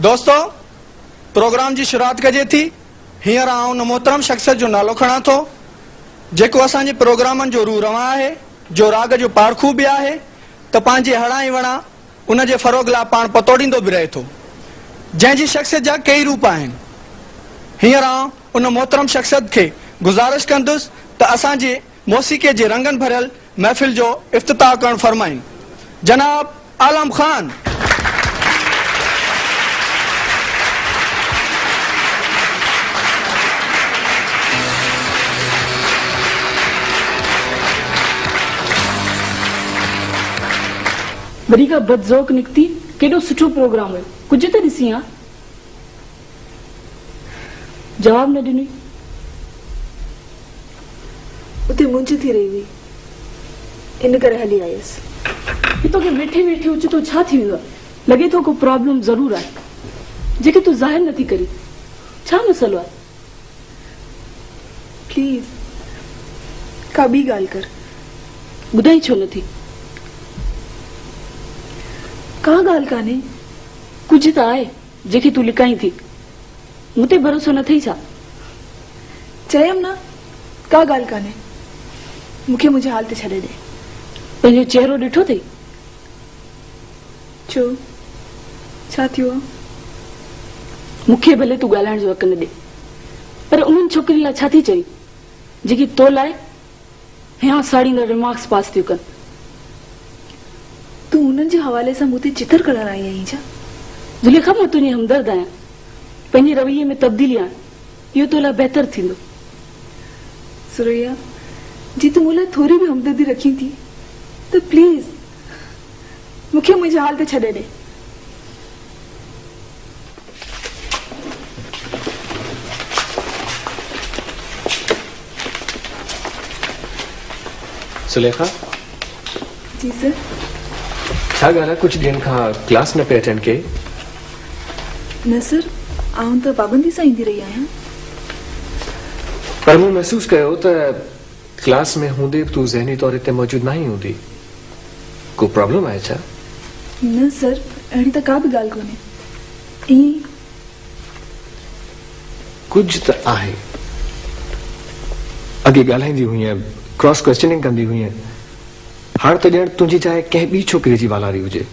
दोस्तों, प्रोग्राम की शुरुआत कजे थी। हींअर आउं उन मोहतरम शख्सियत जो नालो खणा थो जेको असांजे प्रोग्रामनि जो रूह रवां आहे, जो राग जो पारखू भी आहे, त पंहिंजे हणा ऐं वणा उन जे फ़रोग़ लाइ पाण पतोड़ींदो भी रहे थो, जंहिंजी शख्सियत जा कई रूप आहिनि। हींअर आउं उन मोहतरम शख्सियत खे गुज़ारिश कंदुसि त असांजे मौसीक़ीअ जे रंगनि भरियल महफ़िल जो इफ़्तिताह करणु फ़रमाइनि। जनाब आलम ख़ान। वरी का बदज़ौक़ निकती, केॾो सुठो प्रोग्राम हुयो, कुझु त ॾिसी आ। जवाब न ॾिनी। उते मुंझ थी रही हुई, इन करे हली आयसि। ही तोखे वेठे वेठे उच तो छा थी वियो आहे? लॻे थो को प्रॉब्लम ज़रूर आहे जेके तूं ज़ाहिर नथी करी। छा मसलो आहे? प्लीज का ॿी ॻाल्हि कर। ॿुधाई छो नथी? का ॻाल्हि कान्हे। कुझु त आहे जेकी तूं लिकाई थी। मूं ते भरोसो न अथई छा? चयमि न, का ॻाल्हि कान्हे। मूंखे मुंहिंजे हाल ते छॾे ॾे। पंहिंजो चहिरो ॾिठो अथई? छो, छा थियो आहे? मूंखे भले तूं ॻाल्हाइण जो हक़ न ॾे, पर उन्हनि छोकिरियुनि लाइ छा थी चई जेकी तो लाइ हियां साड़ींदड़ रिमार्क्स पास थियूं कनि? तूं उन्हनि जे हवाले सां मूं ते चितर करण आई आहीं छा? ज़ुलेखा, मां तुंहिंजी हमदर्द आहियां। पंहिंजे रवैये में तब्दीली आण, इहो तो लाइ बहितर थींदो। सुरैया, जी तूं मूं लाइ थोरी बि हमदर्दी रखी थी त प्लीज मूंखे मुंहिंजे हाल ते छॾे ॾे। सुलेखा। जी सर। छा ॻाल्हि आहे, कुझु ॾींहंनि खां क्लास न पे अटेंड कई? न सर, आउं त पाबंदी सां ईंदी रही आहियां। पर मूं महसूस कयो त क्लास में हूंदे बि तूं ज़हनी तौर ते मौजूद न हूंदी। को प्रॉब्लम आहे छा? न सर, अहिड़ी त का बि ॻाल्हि कोन्हे। ईअं कुझु त आहे। अॻे ॻाल्हाईंदी हुई, क्रॉस क्वेश्चनिंग कंदी हुई, हाणे त ॼण तुंहिंजी चाहे कंहिं ॿी छोकिरी जी वालारी हुजे।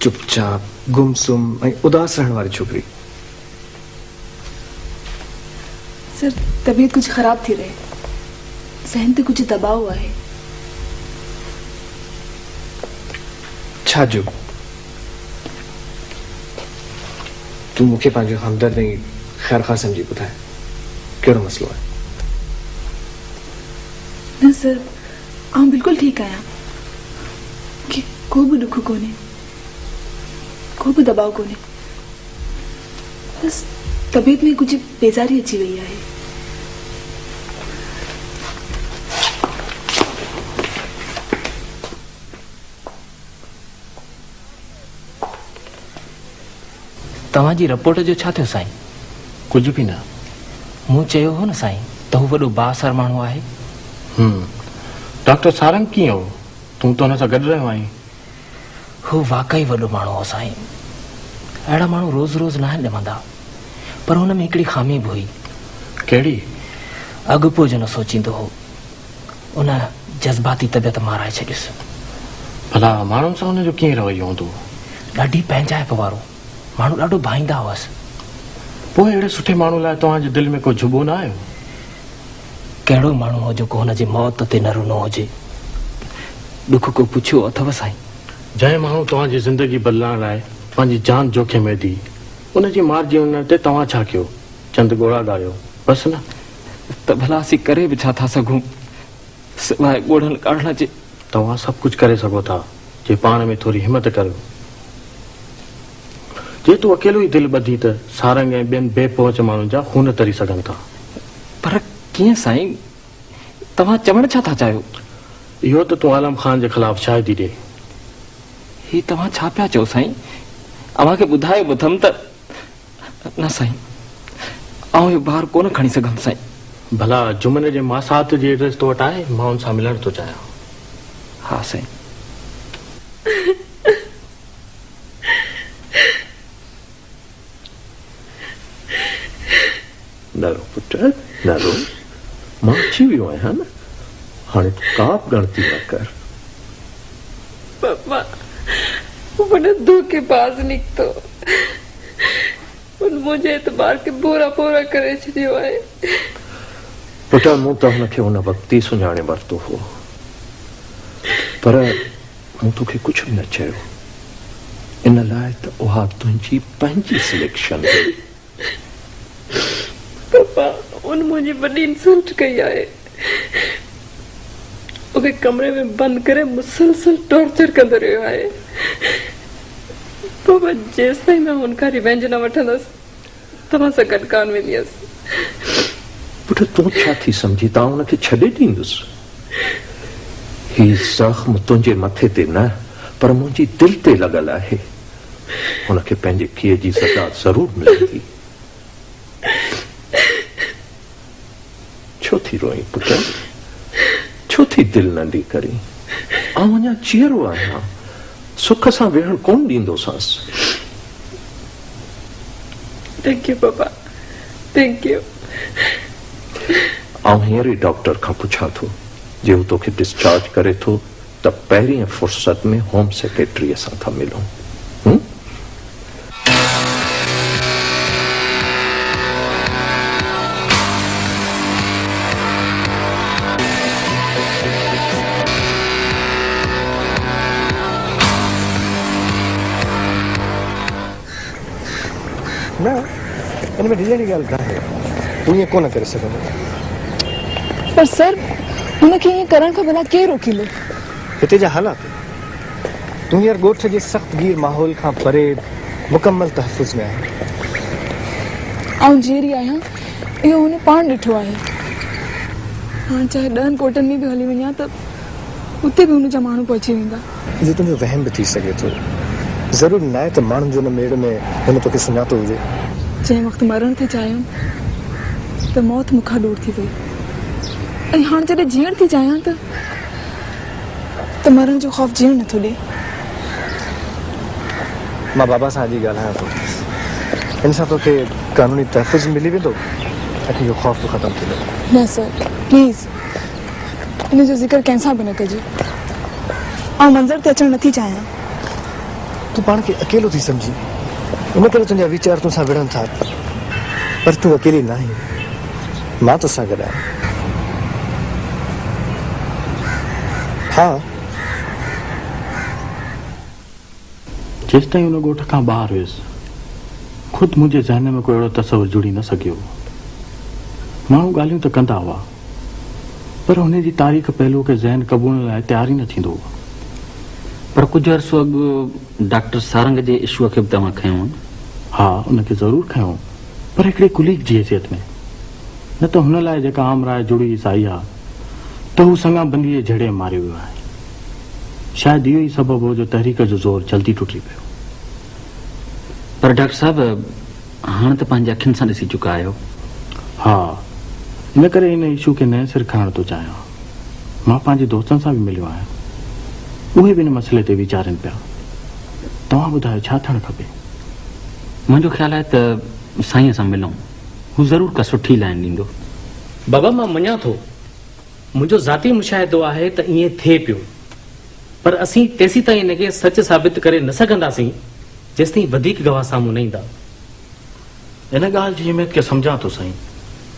चुपचाप, गुमसुम ऐं उदास रहण वारी छोकिरी। सर, तबीयत कुछ खराब थी रहे, ज़हन ते कुछ दबाव आहे। छा जो? तूं मूंखे पंहिंजो हमदर्द ऐं ख़ैरख़्वाह सम्झी ॿुधाए, कहिड़ो मसलो आहे? न सर, आउं बिल्कुलु ठीकु आहियां। मूंखे को बि ॾुख कोन्हे, को बि दबाव कोन्हे। बस तबीयत में कुछ बेज़ारी अची वई आहे। तव्हांजी रिपोर्ट जो छा थियो साईं? कुझु बि न। मूं चयो हो न साईं त हू वॾो बाअसर माण्हू आहे। डॉक्टर सारंग कीअं हो? तूं त हुन सां गॾु रहियो आहीं। हू वाकई वॾो माण्हू हो साईं। अहिड़ा माण्हू रोज़ रोज़ न ॼमंदा, पर हुन में हिकिड़ी खामी बि हुई। कहिड़ी? अॻिपो जो न सोचींदो हो। उन जज़्बाती तबियत माराए छॾियुसि। भला माण्हुनि सां हुनजो कीअं रवैयो हूंदो? ॾाढी पंहिंजाइप वारो, माण्हू ॾाढो भाईंदा हुअसि। पोइ अहिड़े सुठे माण्हू लाइ तव्हांजे दिलि में को जुबो न आयो? कहिड़ो माण्हू हो जेको हुनजी मौत ते न रुनो हुजे? ॾुख को पुछियो अथव साईं? जंहिं माण्हू तव्हांजी ज़िंदगी बदिलाइण लाइ पंहिंजी जान जोखिम में दी, उनजी मारिजी वञण ते तव्हां छा कयो? चंद ॻोड़ा ॻायो बसि न? त भला असीं करे बि छा था सघूं सवाइ ॻोड़नि काढ़ण जे? तव्हां सभु कुझु करे सघो था जे पाण में थोरी हिमत करो। जे तूं अकेलो ई दिलि ॿधी त सारंग ऐं ॿियनि बेपहुच माण्हुनि जा खून तरी सघनि था। पर कीअं साईं? तव्हां चवण छा था चाहियो? इहो त तूं आलम ख़ान जे ख़िलाफ़ शाहिदी ॾे। ही तव्हां छा पिया चओ साईं? अव्हांखे ॿुधाए ॿुधमि त न साईं, आउं इहो ॿार कोन खणी सघंदुमि साईं। भला जुमन जे मासात जी एड्रेस तो वटि आहे? मां हुन सां मिलण थो चाहियां। हा साईं। न रो पुट, न रो। मां अची वियो आहियां न, हाणे तूं का बि ॻणती न कर। पापा वो धोखेबाज निकतो, उन मुझे एतबार के बोरा बोरा करे छॾियो आहे। पुट मूं त हुनखे हुन वक़्तु ई सुञाणे वरितो हो, पर मूं तोखे कुझु बि न चयो, इन लाइ त उहा तुंहिंजी पंहिंजी सिलेक्शन हुई। पापा उन मुझे वॾी इंसल्ट कई आहे, मूंखे कमरे में बंदि करे मुसलसल टॉर्चर कंदो रहियो आहे। पापा जेसि ताईं मां हुनखां रिवेंज न वठंदसि तव्हां सां गॾु कान वेंदी हुअसि। पुट तूं छा थी सम्झी ता हुनखे छॾे ॾींदुसि? ही ज़ख़्म तुंहिंजे मथे ते न पर मुंहिंजी दिलि ते लॻल आहे, हुनखे पंहिंजे कीअ जी सज़ा ज़रूर मिलंदी। छो थी रोई पुट, छो थी दिलि नंढी करी? आउं अञा चीरो आहियां, सुख सां वेहण कोन ॾींदोसांसि। थैंक यू पापा, थैंक यू। आउं हींअर ई डॉक्टर खां पुछां थो, जे हू तोखे डिस्चार्ज करे थो त पहिरीं फुर्सत में होम सेक्रेटरीअ सां था मिलूं। न इनमें डिजाइन जी ॻाल्हि कान्हे, तूं ईअं कोन करे सघंदो। पर सर हुनखे ईअं करण खां भला केरु रोकींदो? हिते जा हालात, तूं हींअर ॻोठ जे सख़्त गीर माहौल खां परे मुकमल तहफ़ुज़ में आहे। आउं जहिड़ी आहियां इहो हुन पाण ॾिठो आहे। हाणे चाहे 10 कोटनि में बि हली वञा त उते बि हुनजा माण्हू पहुची वेंदा। इहो तुंहिंजो वहम बि थी सघे थो, ज़रूर न आहे त माण्हुनि जो न मेड़ में हिन तोखे सुञातो हुजे। जंहिं वक़्तु मरण थे चाहियूं त मौत मूंखां दूर थी वई, ऐं हाणे जॾहिं जीअण थी चाहियां त मरण जो ख़ौफ़ जीअण नथो ॾे। मां बाबा सां अॼु ॻाल्हायां थो, इन सां तोखे कानूनी तहफ़ुज़ मिली वेंदो ऐं तुंहिंजो ख़ौफ़ बि ख़तमु थी वेंदो। न सर प्लीज़ इन जो ज़िक्र कंहिंसां बि न कजे। आउं मंज़र ते अचणु नथी चाहियां। तूं पाण खे अकेलो थी सम्झी, इन करे तुंहिंजा वीचार तोसां विढ़नि था, पर तूं अकेली न आहीं, मां तोसां गॾु आहियां। हा जेसि ताईं हुन ॻोठ खां ॿाहिरि हुयुसि ख़ुदि मुंहिंजे ज़हन में कोई अहिड़ो तसवुरु जुड़ी न सघियो। माण्हू ॻाल्हियूं त कंदा हुआ, पर हुन जी तारीख़ पहलू खे ज़हन क़बूल लाइ तयार ई न थींदो हुओ। पर कुझु अर्सो अॻु डॉक्टर सारंग जे इशूअ खे बि तव्हां खयों? हा उनखे ज़रूरु खयों, पर हिकिड़े कुलीग जी हैसियत में, न त हुन लाइ जेका आम राय जुड़ी साई आहे त हू संगा बंदीअ जहिड़े मारियो वियो आहे। शायदि इहो ई सबबु हो जो तहरीक जो ज़ोर जल्दी टुटी पियो। पर डॉक्टर साहब हाणे त पंहिंजे अखियुनि सां ॾिसी चुका आहियो। हा इन करे इन इशू खे नए सिर खणण थो चाहियां। मां पंहिंजे दोस्तनि सां बि मिलियो आहियां, उहे बि इन मसइले ते वीचारनि पिया। तव्हां ॿुधायो छा थियणु खपे? मुंहिंजो ख़्यालु आहे त साईं सां मिलूं, हू ज़रूरु का सुठी लाइन ॾींदो। बाबा मां मञा थो, मुंहिंजो ज़ाती मुशाहिदो आहे त ईअं थिए पियो, पर असीं तेसीं ताईं इनखे सच साबित करे न सघंदासीं जेसि ताईं वधीक गवाह साम्हूं न ईंदा। इन ॻाल्हि जी अहमियत खे सम्झां थो साईं,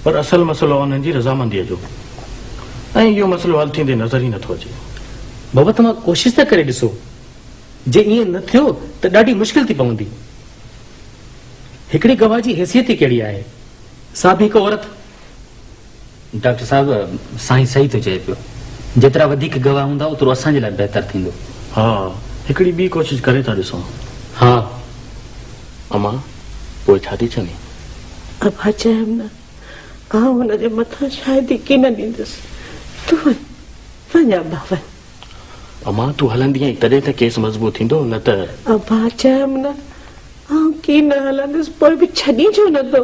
पर असल मसइलो उन्हनि जी रज़ामंदीअ जो, ऐं इहो मसइलो हल थींदे नज़र ई नथो अचे। बाबा तव्हां कोशिशि त करे ॾिसो, जे ईअं न थियो त ॾाढी मुश्किल थी पवंदी। हिकिड़ी गवाह जी हैसियत ई कहिड़ी आहे, सा बि हिकु औरत। डॉक्टर साहब साईं सही थो चए पियो, जेतिरा वधीक गवाह हूंदा ओतिरो असांजे लाइ बहितर थींदो। हा हिकिड़ी ॿी कोशिशि करे था ॾिसूं। हा अमा पोइ छा थी चवणी? अबा चयमि न, आउं हुनजे मथां शायदि यकीन ॾींदुसि। तूं वञ अबा वञ। अमा तूं हलंदी आहीं तॾहिं त केस मज़बूत थींदो, न त। अबा चयमि न, आउं की न हलंदुसि, पोइ बि छॾी छो नथो?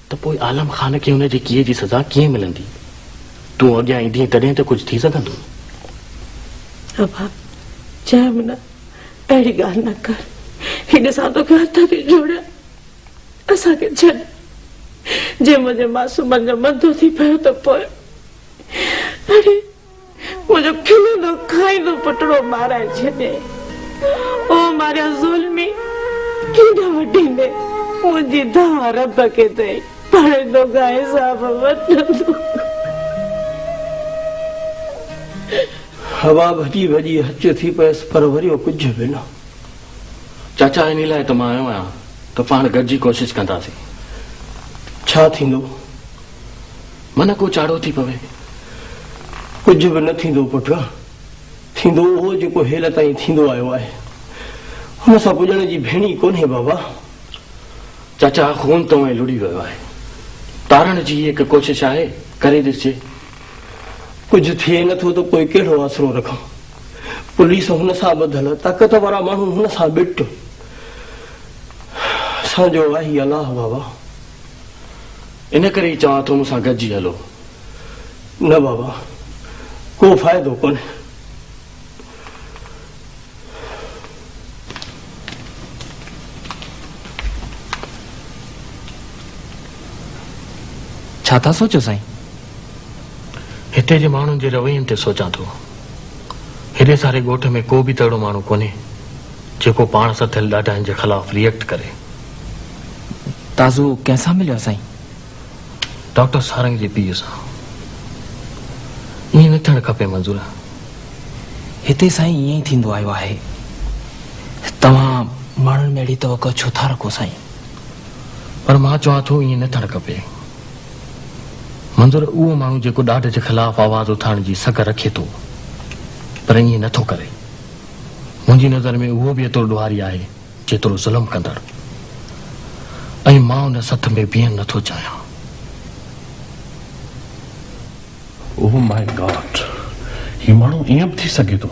त पोइ आलम ख़ान खे हुनजी कीअ जी सज़ा कीअं मिलंदी? तूं अॻियां ईंदी तॾहिं त कुझु थी सघंदो। अबा चयमि न, अहिड़ी ॻाल्हि न कर। हिन सां तोखे हथ बि जोड़िया, असांखे छॾ। जे मुझे मासूमन जो मधो थी पियो तो पोइ अरे मुझो खिलंदो खाईंदो पुटड़ो माराए छॾे। ओ मारिया ज़ुल्मी केॾा वॾींदे मुंहिंजी दवा रब खे अथई पढ़ंदो गाए साहब वठंदो। हवा भॼी भॼी हच थी पयसि पर वरी कुझु बि न। चाचा इन लाइ त मां आयो आहियां त पाण गॾिजी कोशिशि कंदासीं। छा थींदो? मन को चाड़ो थी पवे। कुझु बि न थींदो पुट, थींदो उहो जेको हेल ताईं थींदो आयो आहे। हुन सां पुॼण जी भेणी कोन्हे बाबा। चाचा खून तो लुड़ी वियो आहे, तारण जी हिकु कोशिशि आहे, करे ॾिसजे। कुझु थिए नथो त पोइ कहिड़ो आसरो रखां? पुलिस हुन सां ॿधल, ताक़त वारा माण्हू हुन सां बिट। असांजो आहे अलाह बाबा। इन करे ई चवां थो मूंसां गॾिजी हलो। न बाबा, को फ़ाइदो कोन्हे। छा था सोचो साईं? हिते जे माण्हुनि जे रवैयनि ते सोचां थो। हेॾे सारे ॻोठ में को बि तहिड़ो माण्हू कोन्हे जेको पाण सां थियल ॾाढनि जे ख़िलाफ़ रिएक्ट करे। ताज़ो कंहिंसां मिलियो साईं? डॉक्टर सारंग जे पीउ सां। ईअं न थियणु खपे मंज़ूर। हिते साईं ईअं ई थींदो आयो आहे। तव्हां माण्हुनि में अहिड़ी तवक़ो छो था रखो साईं? पर मां चवां थो ईअं न थियणु खपे। मंज़ूर उहो माण्हू जेको ॾाढ जे ख़िलाफ़ आवाज़ उथाइण जी सघ रखे थो पर ईअं नथो करे। मुंहिंजी नज़र में उहो बि एतिरो ॾुहारी आहे जेतिरो ज़ुल्म कंदड़। ऐं मां उन सथ में बीहण नथो चाहियां। ओह माय गॉड, हीउ माण्हू ईअं बि थी सघे थो?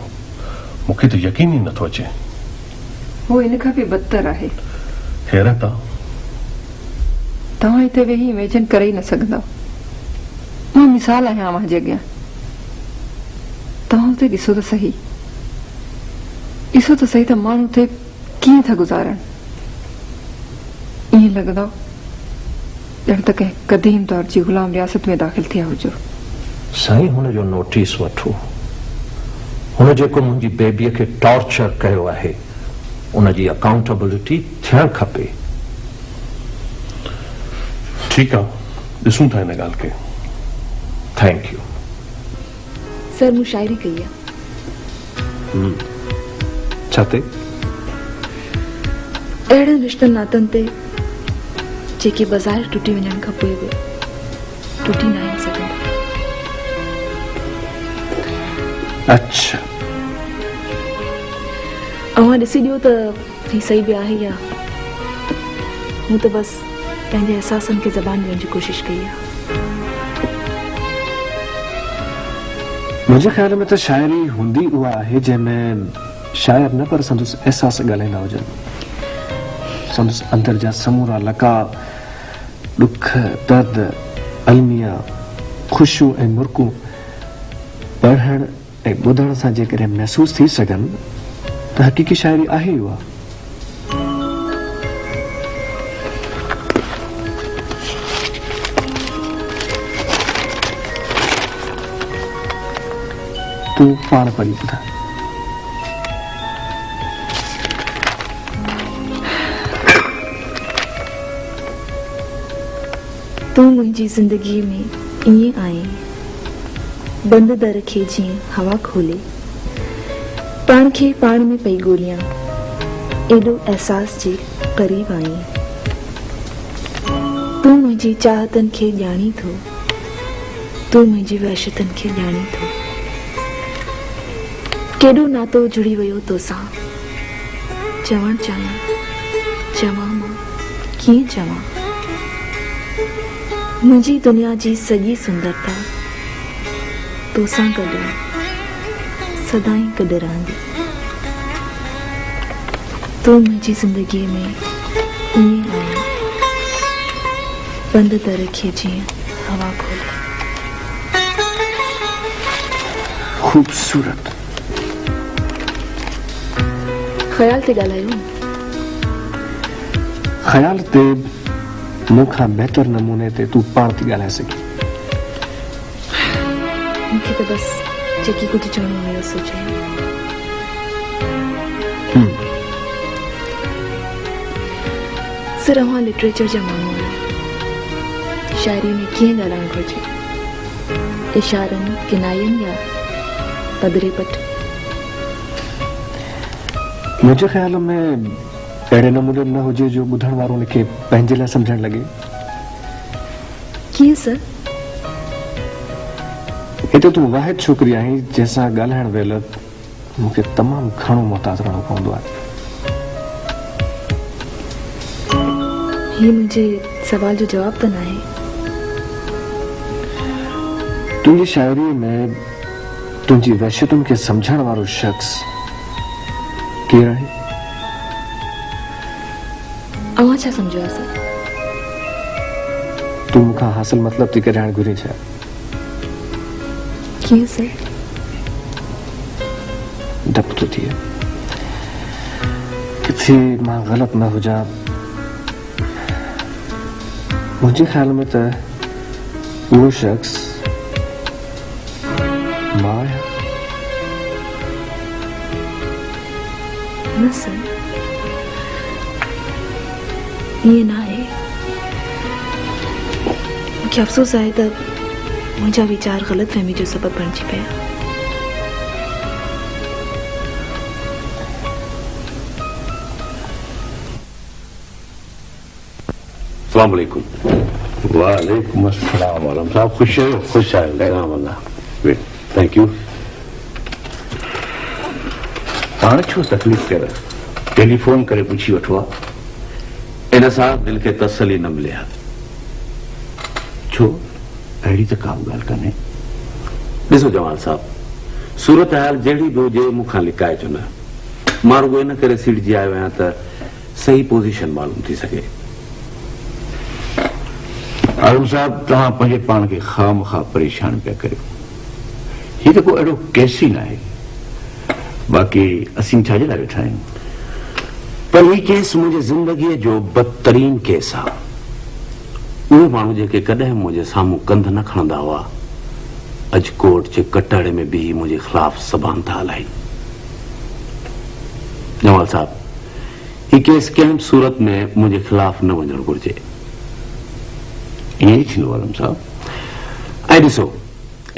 मूंखे त यकीन ई नथो अचे। वो इन खां बि बदतर आहे। हैरत आहे। तव्हां हिते वेही इमेजिन करे ई न सघंदा। मां मिसाल आहियां अव्हां जे अॻियां। तव्हां हुते ॾिसो त सही, ॾिसो त सही त माण्हू हुते कीअं था गुज़ारनि। ईअं लॻंदो ॼण त कंहिं क़दीम दौर जी ग़ुलाम रियासत में दाख़िल थिया हुजो। साईं हुन जो नोटिस वठो। हुन जेको मुंहिंजी बेबीअ खे टॉर्चर कयो आहे उन जी अकाउंटेबिलिटी थियणु खपे। ठीकु आहे, ॾिसूं था हिन ॻाल्हि खे। Thank you sir. मूं शायरी कई आहे। छा ते? अहिड़नि रिश्तनि नातनि ते जेके बाज़ारि टुटी वञण खां पोइ बि टुटी न आहिनि सघंदा। अच्छा, अव्हां ॾिसी ॾियो त ही सही बि आहे या मूं त बसि पंहिंजे एहसासनि खे ज़बान ॾियण जी कोशिशि कई आहे। मुंहिंजे ख़्याल में त शाइरी हूंदी उहा आहे जंहिंमें शायर न पर संदसि एहसास ॻाल्हाईंदा हुजनि। संदसि अंदर जा समूरा लका, ॾुख, दर्द, अलमिया, ख़ुशियूं ऐं मुर्कूं पढ़ण ऐं ॿुधण सां जेकॾहिं महसूस थी सघनि त हक़ीक़ी शाइरी आहे ई उहा। तूं पाण पढ़ी ॿुधा। तूं मुंहिंजी ज़िंदगी में ईअं आहीं, बंद दर खे जीअं हवा खोले, पाण खे पाण में पई ॻोल्हियां, एॾो एहसास जे क़रीब आहीं। तूं मुंहिंजी चाहतनि खे ॼाणी थो, तूं मुंहिंजी वहशतनि खे ॼाणी थो। केॾो नातो जुड़ी वियो तोसां, चवणु चाहियां, चवां मां कीअं चवां। मुंहिंजी दुनिया जी सॼी सुंदरता तोसां गॾु सदाई गॾु रहंदी। तूं मुंहिंजी ज़िंदगीअ में ईअं आहीं, बंद दर खे जीअं हवा खोले। खूबसूरत। ख़्याल ते ॻाल्हायो। ख़्याल ते मूंखां बहितर नमूने ते तूं पाण थी ॻाल्हाए सघी। मूंखे त बस जेकी कुझु चवणो हुयो सो चयो। सर अव्हां लिटरेचर जा माण्हू आहियो। शायरी में कीअं ॻाल्हाइणु घुरिजे, इशारनि, किनायनि या पदरे पट? मुंहिंजे ख़्याल में अहिड़े नमूने न हुजे जो ॿुधण वारो उनखे पंहिंजे लाइ सम्झणु लॻे। कीअं सर? हिते तूं वाहिद छोकिरी आहीं जंहिंसां ॻाल्हाइण महिल मूंखे तमामु घणो मुहताज रहणो पवंदो आहे। हीउ मुंहिंजे सवाल जो जवाब त न आहे। तुंहिंजी शाइरी में तुंहिंजी वहशतुनि खे सम्झण वारो शख़्स केरु आहे? अव्हां छा सम्झो आहे सर? तूं मूंखां हासिल मतिलब थी कढाइण घुरी छा? कीअं सर? डप थो थिए किथे मां ग़लति न हुजां। मुंहिंजे ख़्याल में त उहो शख़्स मां आहियां। न सर, ईअं न आहे। मूंखे अफ़सोस आहे त मुंहिंजा वीचार ग़लतफ़हमी जो सबबु बणिजी पिया। अस्सलाम वालेकुम। वालेकुम अस्सलाम। आलम साहब खुश आयो? खुश आयो। Thank you. पाण छो तकलीफ़ कर? टेलीफोन करे पुछी वठो आहे। इन सां दिल खे तसली न मिले। छो अहिड़ी त का बि ॻाल्हि कोन्हे। ॾिसो जमाल साहब, सूरत हाल जहिड़ी बि हुजे मूंखां लिकाए चो न। मां रुॻो इन करे सिड़जी आयो आहियां त सही पोज़ीशन मालूम थी सघे। आलम साहब, तव्हां पंहिंजे पाण खे ख़ामख़ा परेशान पिया करियो। हीउ त को अहिड़ो केस ई न आहे। बाक़ी असीं छाजे लाइ वेठा आहियूं? पर हीउ केस मुंहिंजे ज़िंदगीअ जो बदतरीन केस आहे। उहे माण्हू जेके कॾहिं मुंहिंजे साम्हूं कंध न खणंदा हुआ, अॼु कोर्ट जे कटहरे में बीही मुंहिंजे ख़िलाफ़ ज़बान था हलाइनि। जमाल साहब, हीउ केस कंहिं सूरत में मुंहिंजे ख़िलाफ़ न वञणु घुरिजे। ईअं ई थींदो आलम साहब। ऐं ॾिसो,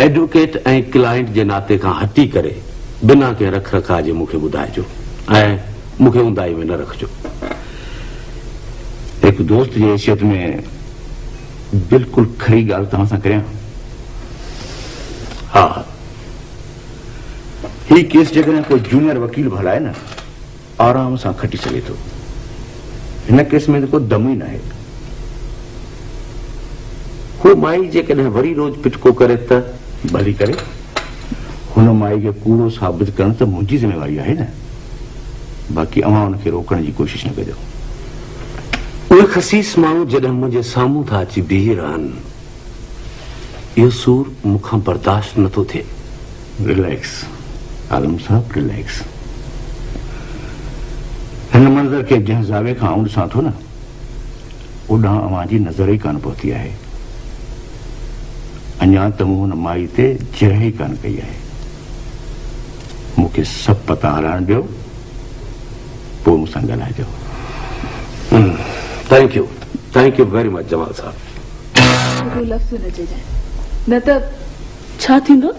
एडवोकेट ऐं क्लाइंट जे नाते खां हटी करे बिना कंहिं रख रखाव जे मूंखे ॿुधाइजो ऐं मूंखे ऊंदाई में न रखिजो। हिकु दोस्त जी हैसियत में बिल्कुलु खरी ॻाल्हि तव्हां सां करियां? हा, हीउ केस जेकॾहिं कोई जूनियर वकील बि हलाए न, आराम सां खटी सघे थो। हिन केस में त को दम ई न आहे। हू माई जेकॾहिं वरी रोज़ पिटको करे त भली करे। हुन माई खे कूड़ो साबित करण त मुंहिंजी ज़िम्मेवारी आहे न। बाक़ी अव्हां हुनखे रोकण जी कोशिश न कजो। उहे ख़सीस माण्हू जॾहिं मुंहिंजे साम्हूं था अची बीही रहनि, इहो सूर मूंखां बर्दाश्त नथो थिए। रिलैक्स आलम साहब, रिलैक्स। हिन मंज़र खे जंहिं ज़ावे खां आऊं ॾिसां थो न, ओॾां अव्हां जी नज़र ई कान पहुती आहे। अञा त मूं हुन माई ते जह ई कान कई आहे। मूंखे सभु पता हलाइण ॾियो, पोइ मूंसां ॻाल्हाइजो। Thank you very much Jamal Sahab. लफ़्ज़ न चइजांइ, न त छा थींदो?